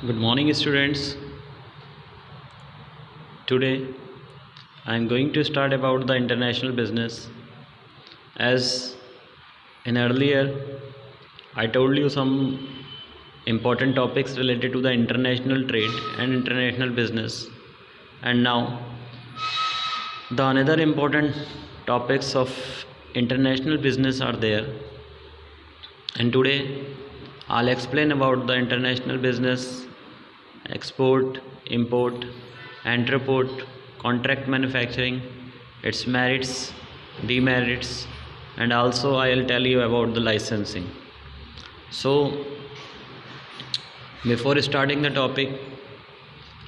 Good morning, students. Today I am going to start about the international business. As in earlier, I told you some important topics related to the international trade and international business, and now the another important topics of international business are there. And today I'll explain about the international business, export, import, entreport, contract manufacturing, its merits, demerits, and also I'll tell you about the licensing. So, before starting the topic,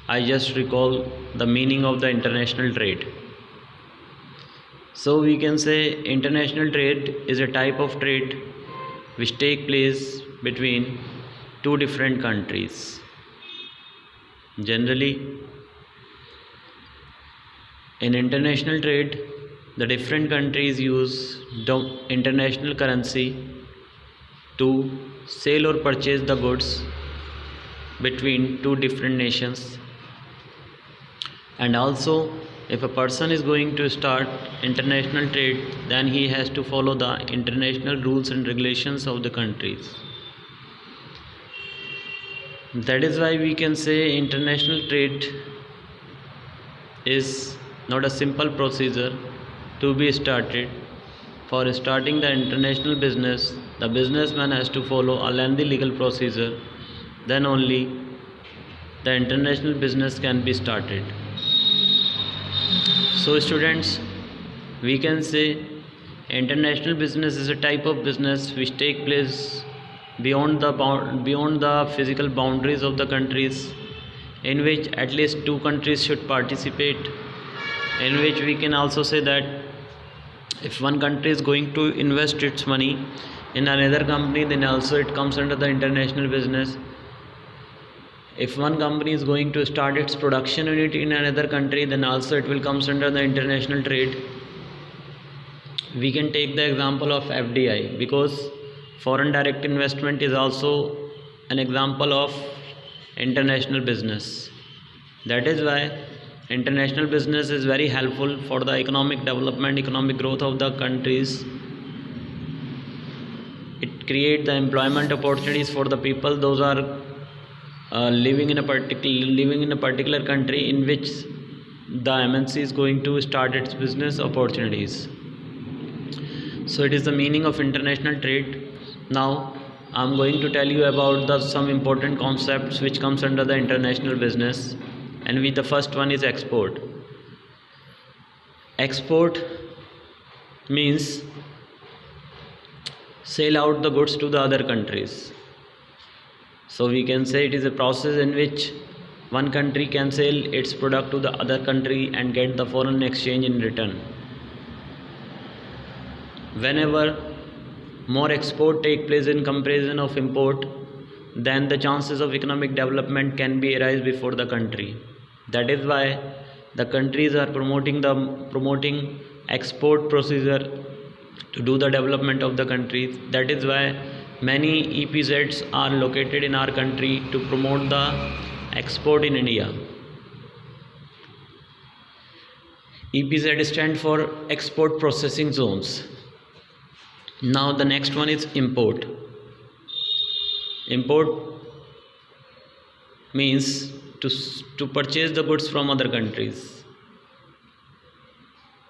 I just recall the meaning of the international trade. So, we can say international trade is a type of trade which take place between two different countries. Generally, in international trade, the different countries use international currency to sell or purchase the goods between two different nations. And also, if a person is going to start international trade, then he has to follow the international rules and regulations of the countries. That is why we can say international trade is not a simple procedure to be started. For starting the international business, the businessman has to follow a lengthy legal procedure. Then only the international business can be started. So students, we can say international business is a type of business which take place beyond the physical boundaries of the countries, in which at least two countries should participate, in which we can also say that if one country is going to invest its money in another company, then also it comes under the international business. If one company is going to start its production unit in another country, then also it will comes under the international trade. We can take the example of FDI, because foreign direct investment is also an example of international business. That is why international business is very helpful for the economic development, economic growth of the countries. It creates the employment opportunities for the people those are living in a particular country in which the MNC is going to start its business opportunities. So it is the meaning of international trade. Now I am going to tell you about some important concepts which comes under the international business, and the first one is export. Export means sell out the goods to the other countries. So we can say it is a process in which one country can sell its product to the other country and get the foreign exchange in return. Whenever more export take place in comparison of import, then the chances of economic development can be arise before the country. That is why the countries are promoting export procedure to do the development of the countries. That is why many EPZs are located in our country to promote the export in India. EPZ stands for export processing zones. Now the next one is import. Import means to purchase the goods from other countries.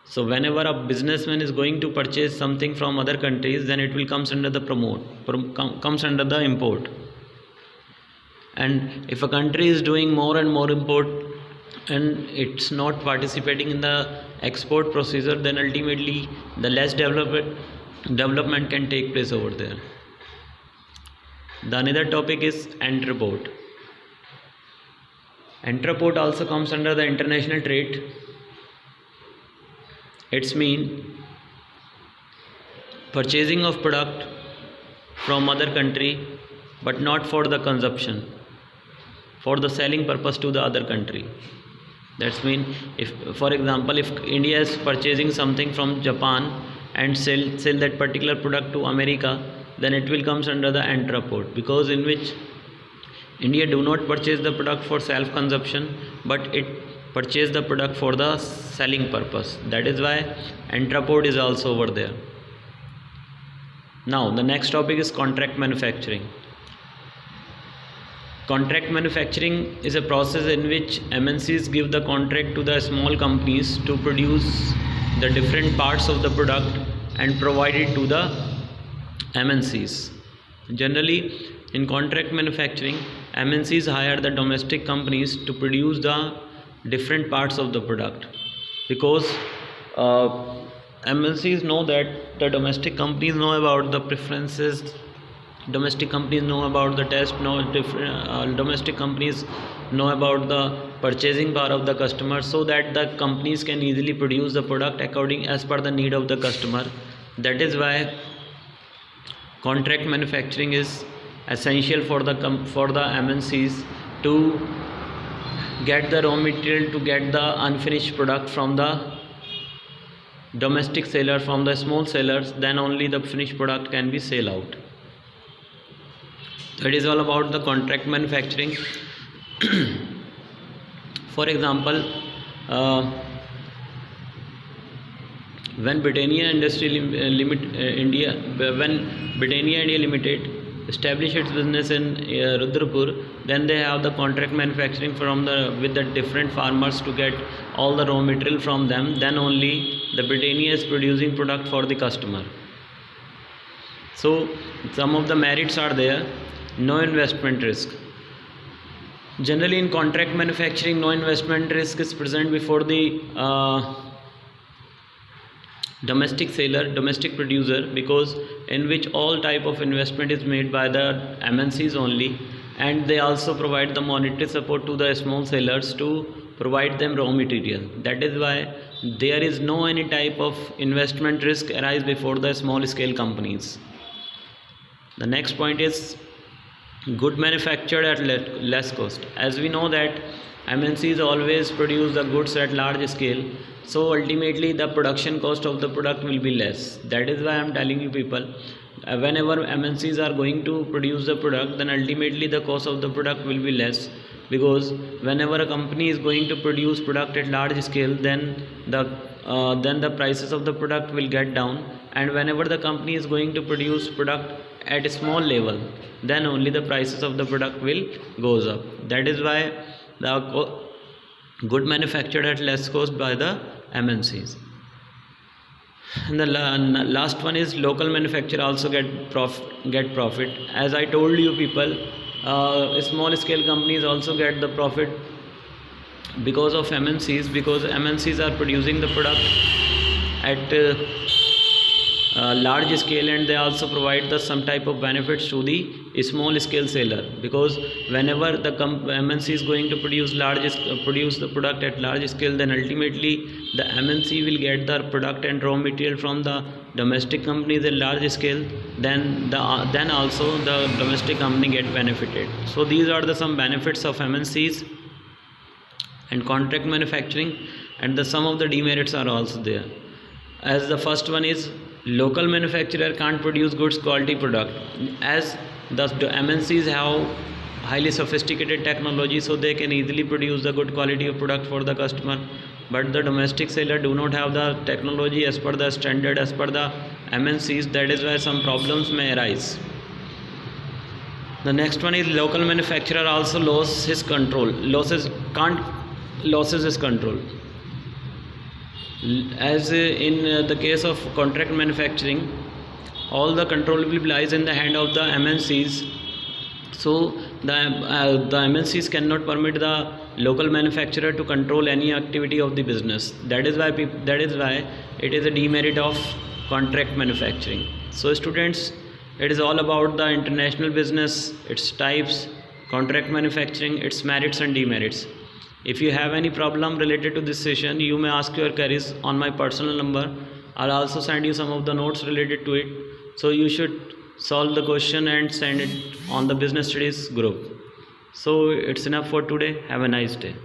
So whenever a businessman is going to purchase something from other countries, then it will comes under the comes under the import. And if a country is doing more and more import and it's not participating in the export procedure, then ultimately the less development can take place over there. The another topic is entrepot. Entrepot also comes under the international trade. It's mean purchasing of product from other country, but not for the consumption, for the selling purpose to the other country. That's mean, if for example, if India is purchasing something from Japan and sell that particular product to America, then it will comes under the entrepot, because in which India do not purchase the product for self consumption, but it purchase the product for the selling purpose. That is why Entraport is also over there. Now the next topic is contract manufacturing. Contract manufacturing is a process in which MNCs give the contract to the small companies to produce the different parts of the product and provide it to the MNCs. Generally, in contract manufacturing, MNCs hire the domestic companies to produce the different parts of the product, because MNCs know that the domestic companies know about the preferences, domestic companies know about the taste, domestic companies know about the purchasing power of the customer, so that the companies can easily produce the product according as per the need of the customer. That is why contract manufacturing is essential for the MNCs to get the raw material, to get the unfinished product from the domestic seller, from the small sellers. Then only the finished product can be sold out. That is all about the contract manufacturing. For example, when Britannia Industry India Limited established its business in Rudrapur, then they have the contract manufacturing with the different farmers to get all the raw material from them. Then only the Britannia is producing product for the customer. So some of the merits are there. No investment risk. Generally in contract manufacturing, no investment risk is present before the domestic seller, domestic producer, because in which all type of investment is made by the MNCs only, and they also provide the monetary support to the small sellers to provide them raw material. That is why there is no any type of investment risk arise before the small scale companies. The next point is good manufactured at less cost. As we know that MNCs always produce the goods at large scale, so ultimately the production cost of the product will be less. That is why I am telling you people, whenever MNCs are going to produce the product, then ultimately the cost of the product will be less, because whenever a company is going to produce product at large scale, then the prices of the product will get down, and whenever the company is going to produce product at a small level, then only the prices of the product will goes up. That is why the good manufactured at less cost by the MNCs. And the last one is local manufacturer also get profit. As I told you people, small scale companies also get the profit because of MNCs, because MNCs are producing the product at large scale, and they also provide some type of benefits to the small scale seller, because whenever the MNC is going to produce the product at large scale, then ultimately the MNC will get the product and raw material from the domestic companies at large scale, then also the domestic company get benefited. So these are some benefits of MNCs and contract manufacturing, and some of the demerits are also there. As the first one is, local manufacturer can't produce goods quality product, as the MNCs have highly sophisticated technology, so they can easily produce the good quality of product for the customer, but the domestic seller do not have the technology as per the standard as per the MNCs. That is why some problems may arise. The next one is, local manufacturer also loses his control, loses his control. As in the case of contract manufacturing, all the control will lies in the hand of the MNCs. So the MNCs cannot permit the local manufacturer to control any activity of the business. That is why it is a demerit of contract manufacturing. So students, it is all about the international business, its types, contract manufacturing, its merits and demerits. If you have any problem related to this session, you may ask your queries on my personal number. I'll also send you some of the notes related to it. So you should solve the question and send it on the business studies group. So it's enough for today. Have a nice day.